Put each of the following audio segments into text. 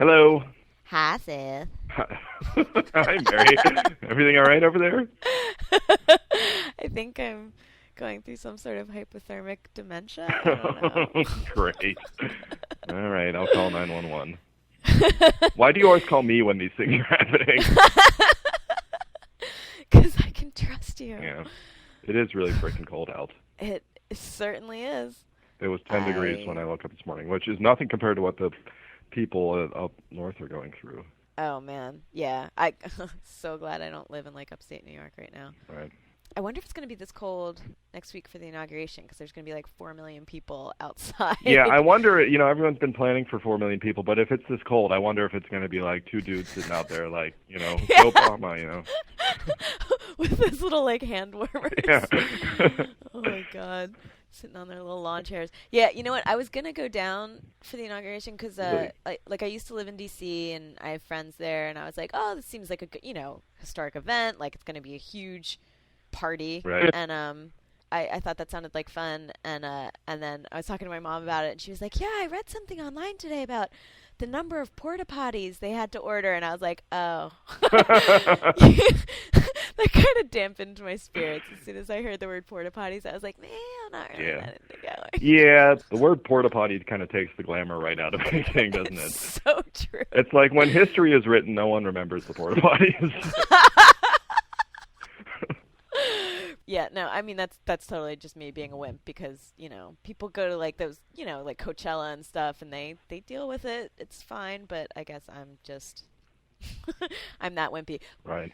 Hello. Hi, Seth. Hi, Mary. Everything all right over there? I think I'm going through some sort of hypothermic dementia. I don't know. Great. All right, I'll call 911. Why do you always call me when these things are happening? Because I can trust you. Yeah. It is really freaking cold out. It certainly is. It was 10 degrees when I woke up this morning, which is nothing compared to what the people up north are going through. Oh, man. Yeah. I'm so glad I don't live in, like, upstate New York right now. Right. I wonder if it's going to be this cold next week for the inauguration, because there's going to be, like, 4 million people outside. Yeah, I wonder, everyone's been planning for 4 million people, but if it's this cold, I wonder if it's going to be, like, two dudes sitting out there, like, Yeah. Obama, With those little, like, hand warmers. Yeah. Oh, my God. Sitting on their little lawn chairs. Yeah, you know what? I was going to go down for the inauguration because, Really? I used to live in D.C. and I have friends there, and I was like, oh, this seems like a good, historic event. Like, it's going to be a huge party. Right. And I thought that sounded like fun. And then I was talking to my mom about it, and she was like, yeah, I read something online today about the number of porta potties they had to order, and I was like, oh. That kind of dampened my spirits. As soon as I heard the word porta potties, I was like, man, I'm not really that into going. Yeah, the word porta potty kind of takes the glamour right out of anything, doesn't it? So true. It's like when history is written, no one remembers the porta potties. Yeah, no, I mean that's totally just me being a wimp because, people go to like those, like Coachella and stuff and they deal with it. It's fine, but I guess I'm just I'm that wimpy. Right.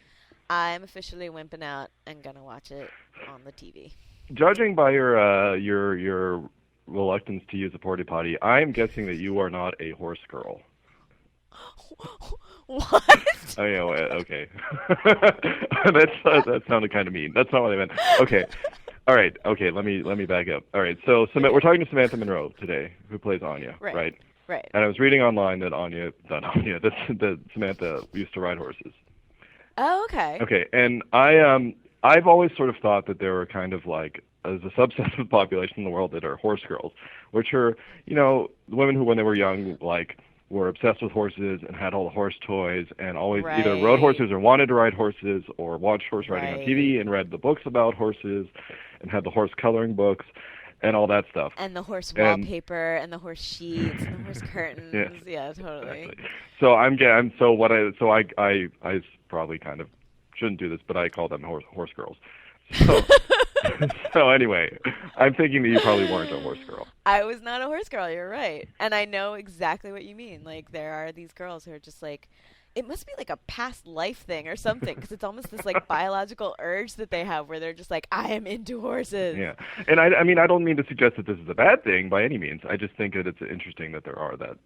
I'm officially wimping out and gonna watch it on the TV. Judging by your reluctance to use a porta potty, I'm guessing that you are not a horse girl. What? Oh, yeah, okay. That sounded kind of mean. That's not what I meant. Okay. All right. Okay, let me back up. All right. So we're talking to Samantha Munro today, who plays Anya, right? Right. And I was reading online that that Samantha used to ride horses. Oh, okay. Okay, and I've always sort of thought that there were kind of like as a subset of the population in the world that are horse girls, which are, women who when they were young, like, were obsessed with horses and had all the horse toys and always either rode horses or wanted to ride horses or watched horse riding on TV and read the books about horses and had the horse coloring books and all that stuff. And the horse wallpaper and the horse sheets and the horse curtains. Yeah, totally. Exactly. So I probably kind of shouldn't do this, but I call them horse girls. So so anyway, I'm thinking that you probably weren't a horse girl. I was not a horse girl, you're right. And I know exactly what you mean. Like, there are these girls who are just like, it must be like a past life thing or something, because it's almost this like biological urge that they have where they're just like, I am into horses. Yeah. And I mean, I don't mean to suggest that this is a bad thing by any means. I just think that it's interesting that there are that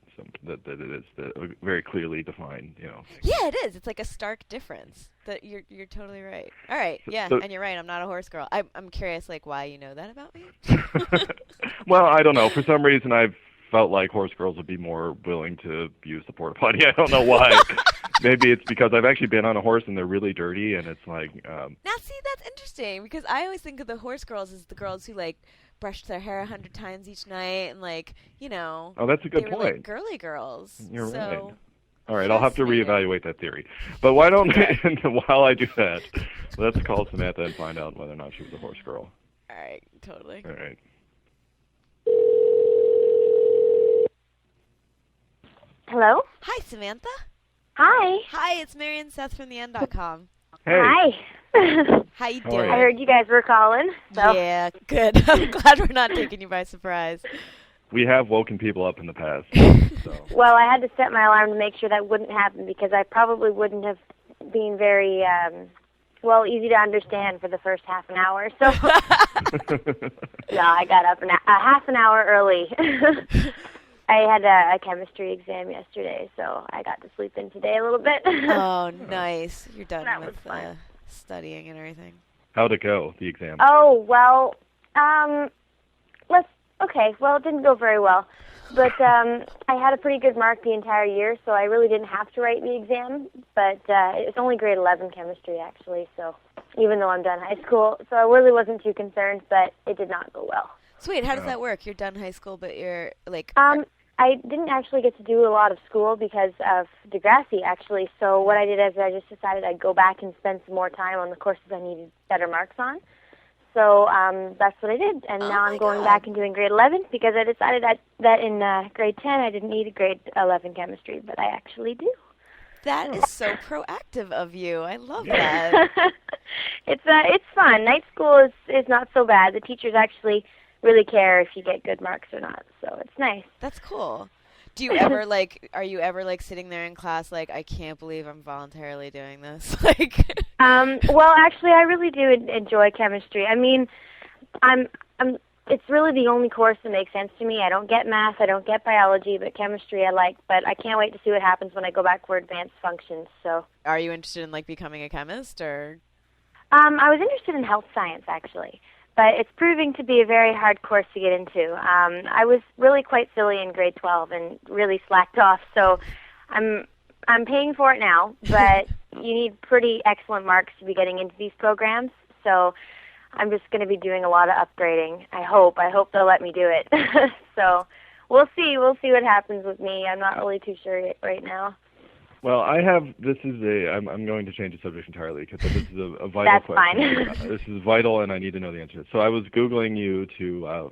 it is very clearly defined, things. Yeah, it is. It's like a stark difference. That you're totally right. All right. Yeah, and you're right. I'm not a horse girl. I'm curious, like, why you know that about me. Well, I don't know. For some reason, I've felt like horse girls would be more willing to use the porta potty. I don't know why. Maybe it's because I've actually been on a horse and they're really dirty, and it's like. Now, see, that's interesting because I always think of the horse girls as the girls who like brushed their hair 100 times each night and like Oh, that's a good point. Like girly girls. You're right. All right, I'll have to reevaluate that theory. But why don't while I do that, let's call Samantha and find out whether or not she was a horse girl. All right, totally. All right. Hello? Hi, Samantha. Hi. Hi, it's Mary and Seth from theend.com. Hey. Hi. How you How doing? are you? I heard you guys were calling. So. Yeah, good. I'm glad we're not taking you by surprise. We have woken people up in the past. So. Well, I had to set my alarm to make sure that wouldn't happen because I probably wouldn't have been very, easy to understand for the first half an hour. So, no, I got up a half an hour early. I had a chemistry exam yesterday, so I got to sleep in today a little bit. Oh, nice. You're done That with was fun. studying and everything. How'd it go, the exam? Oh, well, it didn't go very well. But I had a pretty good mark the entire year, so I really didn't have to write the exam. But it's only grade 11 chemistry, actually, so even though I'm done high school. So I really wasn't too concerned, but it did not go well. So wait, how does that work? You're done high school, but you're like... I didn't actually get to do a lot of school because of Degrassi, actually. So what I did is I just decided I'd go back and spend some more time on the courses I needed better marks on. So that's what I did, and now I'm going back and doing grade 11 because I decided that in grade 10 I didn't need a grade 11 chemistry, but I actually do. That is so proactive of you. I love that. It's fun. Night school is not so bad. The teachers actually really care if you get good marks or not, so it's nice. That's cool. Do you ever are you ever sitting there in class I can't believe I'm voluntarily doing this? Well, actually I really do enjoy chemistry. I mean, it's really the only course that makes sense to me. I don't get math, I don't get biology, but chemistry I like, but I can't wait to see what happens when I go back for advanced functions. So are you interested in becoming a chemist or I was interested in health science actually. But it's proving to be a very hard course to get into. I was really quite silly in grade 12 and really slacked off, so I'm paying for it now, but you need pretty excellent marks to be getting into these programs, so I'm just going to be doing a lot of upgrading. I hope they'll let me do it. So we'll see what happens with me. I'm not really too sure right now. Well, I'm going to change the subject entirely because this is a vital That's question. Fine. This is vital, and I need to know the answer. So I was Googling you to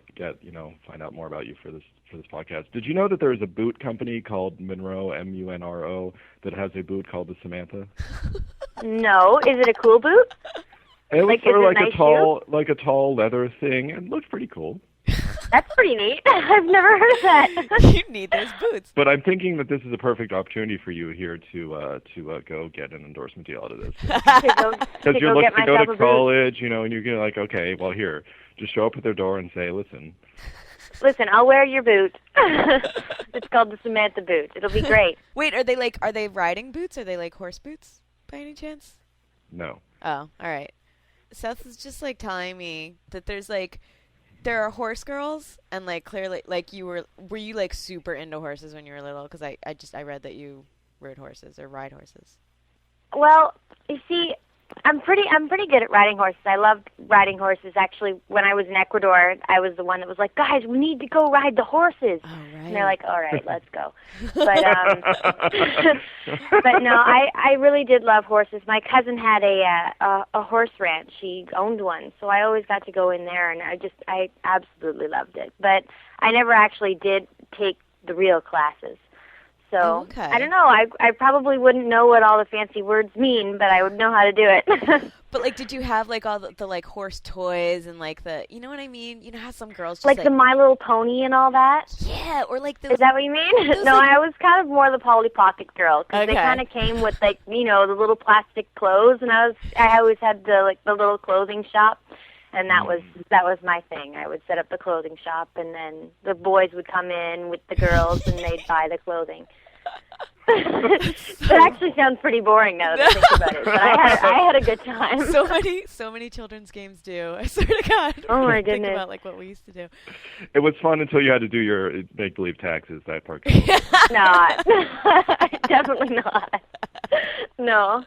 find out more about you for this podcast. Did you know that there is a boot company called Munro, M-U-N-R-O, that has a boot called the Samantha? No. Is it a cool boot? It was sort of nice a tall leather thing, and looked pretty cool. That's pretty neat. I've never heard of that. You need those boots. But I'm thinking that this is a perfect opportunity for you here to go get an endorsement deal out of this. Because you're looking to go to college, and you're going to okay, well, here, just show up at their door and say, listen, I'll wear your boot. It's called the Samantha boot. It'll be great. Wait, are they riding boots? Are they horse boots by any chance? No. Oh, all right. Seth is just telling me that there are horse girls, and clearly were you super into horses when you were little? Because I read that you rode horses or ride horses. Well, you see, I'm pretty good at riding horses. I loved riding horses. Actually, when I was in Ecuador, I was the one that was like, guys, we need to go ride the horses. Oh, right. And they're like, all right, let's go. But but no, I really did love horses. My cousin had a horse ranch. She owned one, so I always got to go in there, and I absolutely loved it. But I never actually did take the real classes. So, okay. I don't know. I probably wouldn't know what all the fancy words mean, but I would know how to do it. But, did you have, all the horse toys and, the, you know what I mean? You know how some girls just, the My Little Pony and all that? Yeah, or, those... Is that what you mean? No, I was kind of more the Polly Pocket girl, because they kind of came with, the little plastic clothes, and I always had the little clothing shop. And that was my thing. I would set up the clothing shop, and then the boys would come in with the girls, and they'd buy the clothing. It actually sounds pretty boring now that I think about it, but I had a good time. So many children's games do. I swear to God. Oh my goodness. Think about what we used to do. It was fun until you had to do your make-believe taxes. That part. Not. Definitely not. No.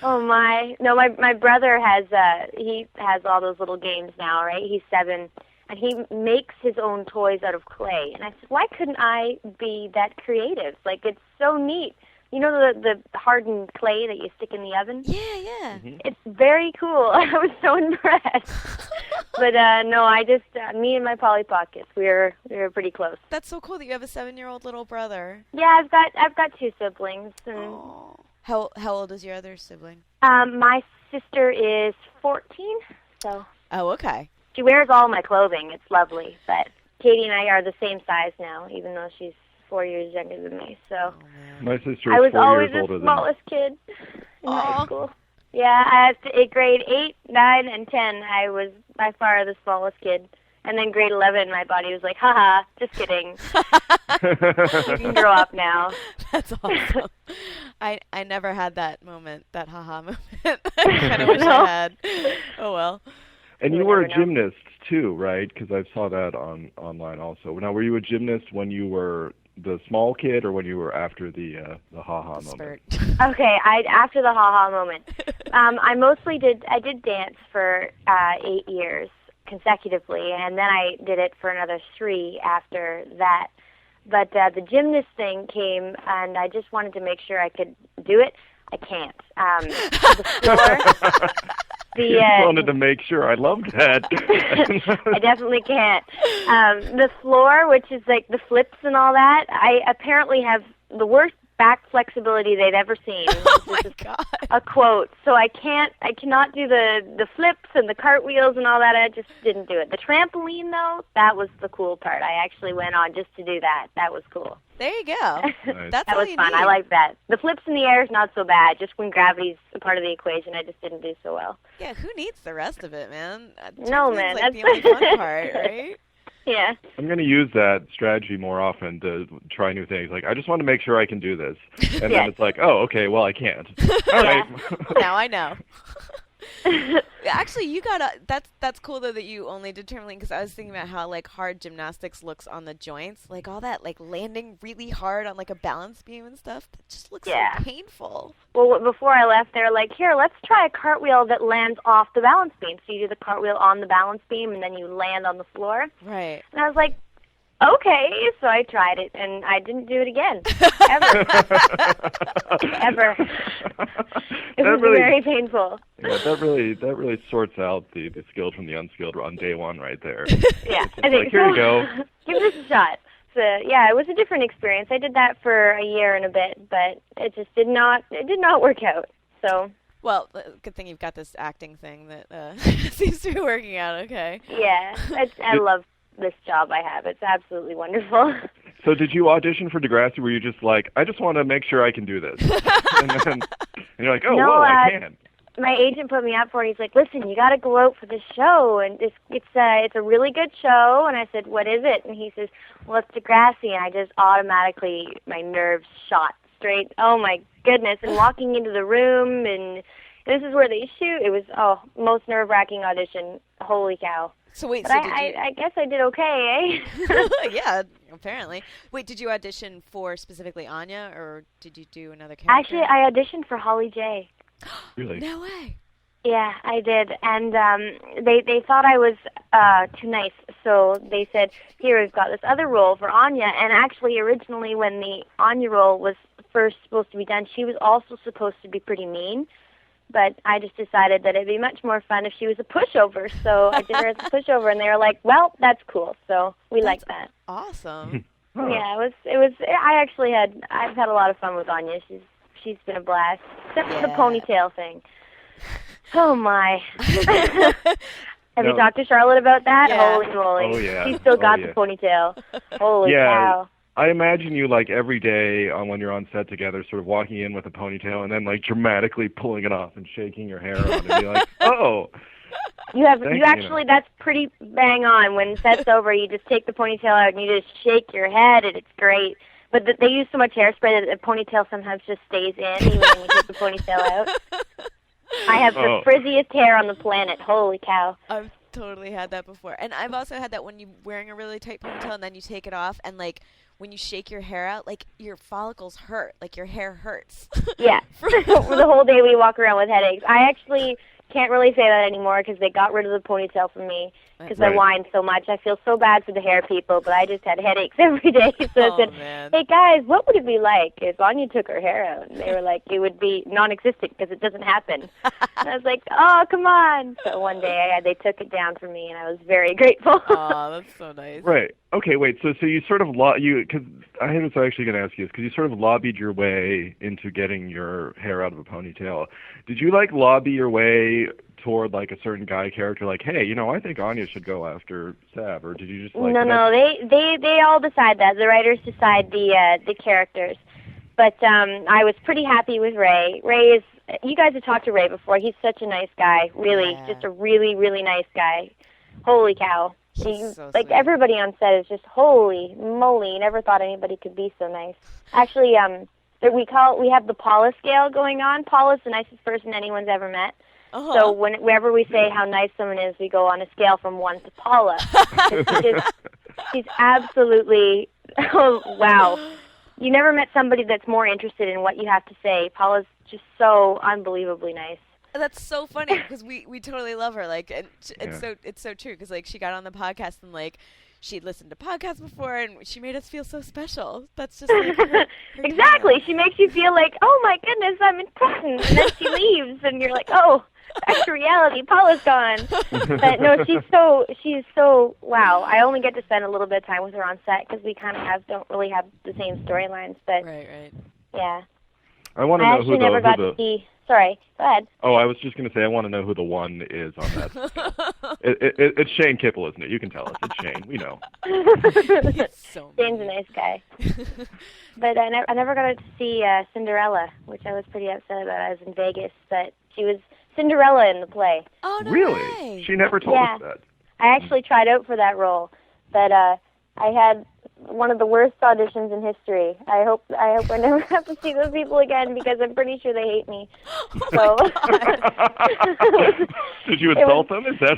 Oh my. No, my brother has he has all those little games now, right? He's 7. And he makes his own toys out of clay. And I said, why couldn't I be that creative? It's so neat. You know the hardened clay that you stick in the oven? Yeah, yeah. Mm-hmm. It's very cool. I was so impressed. But no, I just me and my Polly Pockets, we were pretty close. That's so cool that you have a 7-year-old little brother. Yeah, I've got 2 siblings. And aww. How old is your other sibling? My sister is 14. So. Oh, okay. She wears all my clothing. It's lovely. But Katie and I are the same size now, even though she's 4 years younger than me. So my sister is 4 years older than me. I was always the smallest kid in high school. Yeah, at grade 8, 9, and 10, I was by far the smallest kid. And then grade 11, my body was like, haha, just kidding. You can grow up now. That's awesome. I never had that moment, that haha moment. I kind of wish I had. Oh, well. And you were a gymnast too, right? Because I saw that online also. Now, were you a gymnast when you were the small kid, or when you were after the ha-ha moment? Okay, after the ha-ha moment. I did dance for 8 years consecutively, and then I did it for another 3 after that. But the gymnast thing came, and I just wanted to make sure I could do it. I can't. The floor... I wanted to make sure. I loved that. I definitely can't. The floor, which is like the flips and all that, I apparently have the worst back flexibility they've ever seen. Oh my God. A quote. So I cannot do the flips and the cartwheels and all that. I just didn't do it. The trampoline, though, that was the cool part. I actually went on just to do that. That was cool. There you go. Nice. That's that all was you fun. need. I like that. The flips in the air is not so bad. Just when gravity's a part of the equation, I just didn't do so well. Yeah, who needs the rest of it, man? No, man. Like the only fun part, right? Yeah. I'm going to use that strategy more often to try new things. Like, I just want to make sure I can do this. And then it's like, oh, okay, well, I can't. All right. Now I know. Actually, you got that's cool though that you only did trampoline, because I was thinking about how like hard gymnastics looks on the joints, like all that like landing really hard on like a balance beam and stuff. That just looks so painful. Well, before I left, they were like, here, let's try a cartwheel that lands off the balance beam. So you do the cartwheel on the balance beam and then you land on the floor. Right. And I was like, okay, so I tried it, and I didn't do it again, ever. Ever. It was very painful. Yeah, that really sorts out the skilled from the unskilled on day one right there. Yeah, I think here you go. Give this a shot. So, yeah, it was a different experience. I did that for a year and a bit, but it just did not work out. So. Well, good thing you've got this acting thing that seems to be working out okay. Yeah, I love this job I have. It's absolutely wonderful. So did you audition for Degrassi? Were you just like, I just want to make sure I can do this? and you're like, oh, no, whoa, I can. My agent put me up for it. He's like, listen, you got to go out for this show, and it's a really good show. And I said, what is it? And he says, well, it's Degrassi. And I just automatically, my nerves shot straight. Oh, my goodness. And walking into the room, and this is where they shoot. It was, most nerve-wracking audition. Holy cow. So wait, I guess I did okay, eh? Yeah, apparently. Wait, did you audition for specifically Anya, or did you do another character? Actually, I auditioned for Holly J. Really? No way. Yeah, I did, and they thought I was too nice, so they said, here, we've got this other role for Anya, and actually, originally, when the Anya role was first supposed to be done, she was also supposed to be pretty mean. But I just decided that it'd be much more fun if she was a pushover. So I did her as a pushover, and they were like, "Well, that's cool." So we liked that. Awesome. Yeah, it was. I've had a lot of fun with Anya. She's been a blast, except for the ponytail thing. Oh my! Have you talked to Charlotte about that? Yeah. Holy moly! Oh yeah. She's still got the ponytail. Holy cow! I imagine you, like, every day when you're on set together, sort of walking in with a ponytail and then, like, dramatically pulling it off and shaking your hair on and be like, oh. That's pretty bang on. When set's over, you just take the ponytail out and you just shake your head, and it's great. But they use so much hairspray that the ponytail sometimes just stays in, even when you take the ponytail out. I have the frizziest hair on the planet. Holy cow. I've totally had that before. And I've also had that when you're wearing a really tight ponytail and then you take it off, and, like, when you shake your hair out, like, your follicles hurt. Like, your hair hurts. Yeah. For the whole day we walk around with headaches. I actually can't really say that anymore because they got rid of the ponytail from me because I whine so much. I feel so bad for the hair people, but I just had headaches every day. So I said, hey, guys, what would it be like if Anya took her hair out? And they were like, it would be non-existent because it doesn't happen. And I was like, oh, come on. So one day they took it down for me, and I was very grateful. Oh, that's so nice. Right. Okay, wait. So you sort of because I was actually going to ask you this, because you sort of lobbied your way into getting your hair out of a ponytail. Did you, like, lobby your way toward, like, a certain guy character, like, hey, I think Anya should go after Sav, or did you just, like... No, they all decide that. The writers decide the characters. But I was pretty happy with Ray. Ray is... You guys have talked to Ray before. He's such a nice guy, really. Yeah. Just a really, really nice guy. Holy cow. So like, sweet. Everybody on set is just, holy moly, never thought anybody could be so nice. Actually, we have the Paula scale going on. Paula's the nicest person anyone's ever met. Uh-huh. So whenever we say how nice someone is, we go on a scale from 1 to Paula. She's absolutely, oh, wow. You never met somebody that's more interested in what you have to say. Paula's just so unbelievably nice. That's so funny because we totally love her. Like, and it's so true because, like, she got on the podcast and, like, she'd listened to podcasts before, and she made us feel so special. That's just like her Exactly. talent. She makes you feel like, oh my goodness, I'm important, and then she leaves, and you're like, oh, back to reality. Paula's gone. But no, she's so wow. I only get to spend a little bit of time with her on set because we kind of don't really have the same storylines. But Right. yeah. I want to I know actually who never got the to see. Sorry, go ahead. Oh, I was just going to say, I want to know who the one is on that. It's Shane Kipple, isn't it? You can tell us. It's Shane. We know. He's so Shane's a mean. nice guy. But I never got to see Cinderella, which I was pretty upset about. I was in Vegas, but she was Cinderella in the play. Oh, no Really? way. She never told us that. I actually tried out for that role, but I had one of the worst auditions in history. I hope I never have to see those people again because I'm pretty sure they hate me. So. Did you insult them? Is that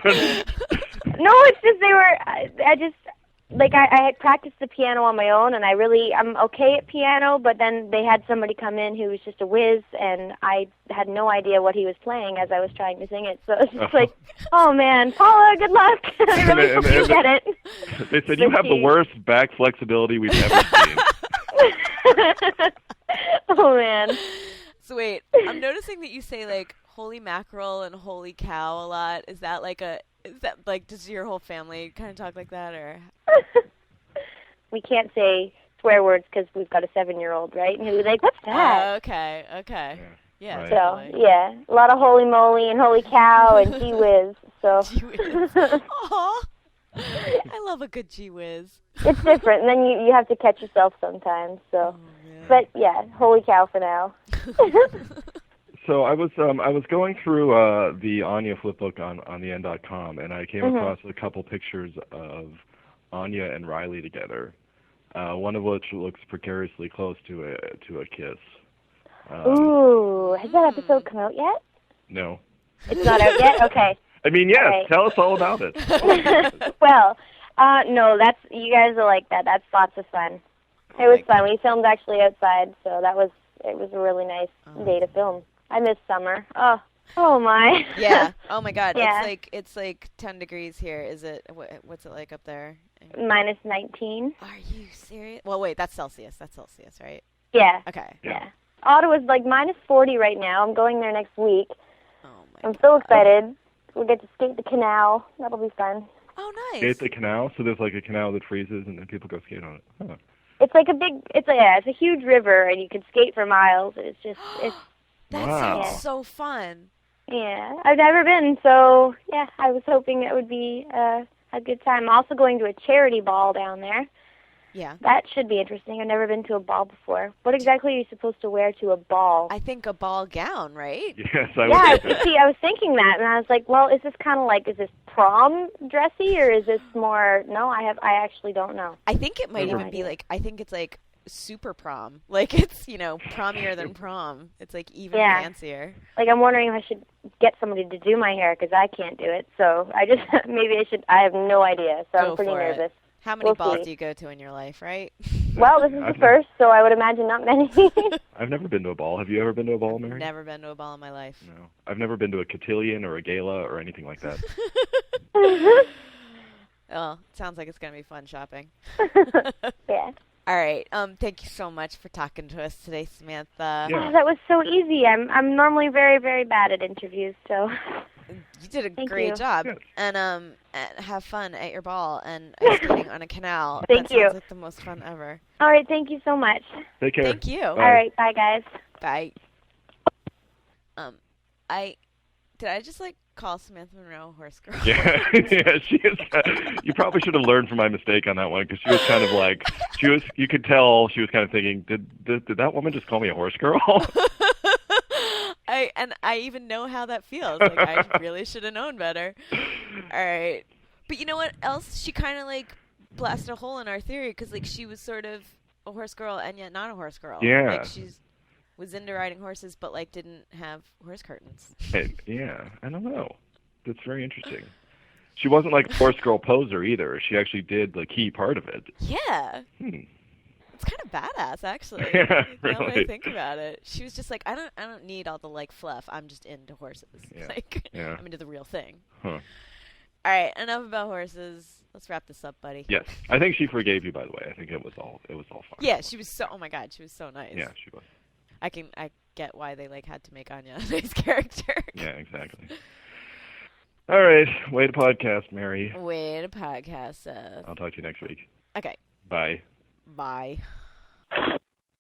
No, it's just they were. I just like I had practiced the piano on my own, and I'm okay at piano. But then they had somebody come in who was just a whiz, and I had no idea what he was playing as I was trying to sing it. So it's just like, oh man, Paula, good luck. I really hope you get it. They said you have the worst back flexibility we've ever seen. Oh man. So wait, I'm noticing that you say like holy mackerel and holy cow a lot. Is that like does your whole family kind of talk like that, or? We can't say swear words because we've got a 7-year-old, right? And he'll be like, what's that? Okay. Yeah. Right. So, totally. yeah, a lot of holy moly and holy cow and gee whiz. So. Gee whiz. Aw. I love a good gee whiz. It's different, and then you have to catch yourself sometimes. So, but yeah, holy cow for now. So I was going through the Anya flipbook on the N.com, and I came across a couple pictures of Anya and Riley together. One of which looks precariously close to a kiss. Ooh, has that episode come out yet? No. It's not out yet? Okay. I mean, yes. Right. Tell us all about it. Well, no, you guys are like that. That's lots of fun. It was fun. We filmed actually outside, so it was a really nice day to film. I miss summer. Oh my. Yeah. Oh my God. Yeah. It's like 10 degrees here. Is it? What's it like up there? Minus 19. Are you serious? Well, wait. That's Celsius, right? Yeah. Okay. Yeah. Ottawa's like minus 40 right now. I'm going there next week. Oh my I'm God. so excited. We'll get to skate the canal. That'll be fun. Oh, nice. Skate the canal? So there's like a canal that freezes, and then people go skate on it. Huh. It's like it's a huge river, and you can skate for miles. It's That Wow. sounds so fun. yeah. I've never been, so yeah. I was hoping it would be a good time. I'm also going to a charity ball down there. Yeah. That should be interesting. I've never been to a ball before. What exactly are you supposed to wear to a ball? I think a ball gown, right? Yes, I Yeah, would think that. see, I was thinking that, and I was like, well, is this kind of like, is this prom dressy, or is this more, no, I actually don't know. I think it might Never. even be like, I think it's like super prom. Like it's, promier than prom. It's like even Yeah. fancier. Like, I'm wondering if I should get somebody to do my hair, because I can't do it, so maybe I should, I have no idea, so Go I'm pretty for it. nervous. How many We'll balls see. do you go to in your life, right? Well, this is the first, so I would imagine not many. I've never been to a ball. Have you ever been to a ball, Mary? Never been to a ball in my life. No. I've never been to a cotillion or a gala or anything like that. Well, sounds like it's going to be fun shopping. Yeah. All right. Thank you so much for talking to us today, Samantha. Yeah. Oh, that was so easy. I'm normally very, very bad at interviews, so. You did a Thank great you. job. Yes. And have fun at your ball and ice skating on a canal. Thank that you. sounds like the most fun ever. All right, thank you so much. Take care. Thank you. Bye. All right, bye, guys. Bye. Did I just call Samantha Munro a horse girl? Yeah, yeah, she is. You probably should have learned from my mistake on that one, because she was kind of like, you could tell she was kind of thinking, did that woman just call me a horse girl? I even know how that feels. Like I really should have known better. All right, but you know what else? She kind of blasted a hole in our theory, because she was sort of a horse girl and yet not a horse girl. Yeah. She's was into riding horses, but didn't have horse curtains. Yeah, I don't know. That's very interesting. She wasn't like a horse girl poser either. She actually did the key part of it. Yeah. It's kind of badass, actually. Yeah, Now that I really. think about it, she was just I don't need all the fluff. I'm just into horses. Yeah. Yeah. I'm into the real thing. Huh. All right, enough about horses. Let's wrap this up, buddy. Yes. I think she forgave you, by the way. I think it was all fine. Yeah, she was so. Oh my God, she was so nice. Yeah, she was. I get why they had to make Anya a nice character. Yeah, exactly. All right. Way to podcast, Mary. Way to podcast, Seth. I'll talk to you next week. Okay. Bye. Bye.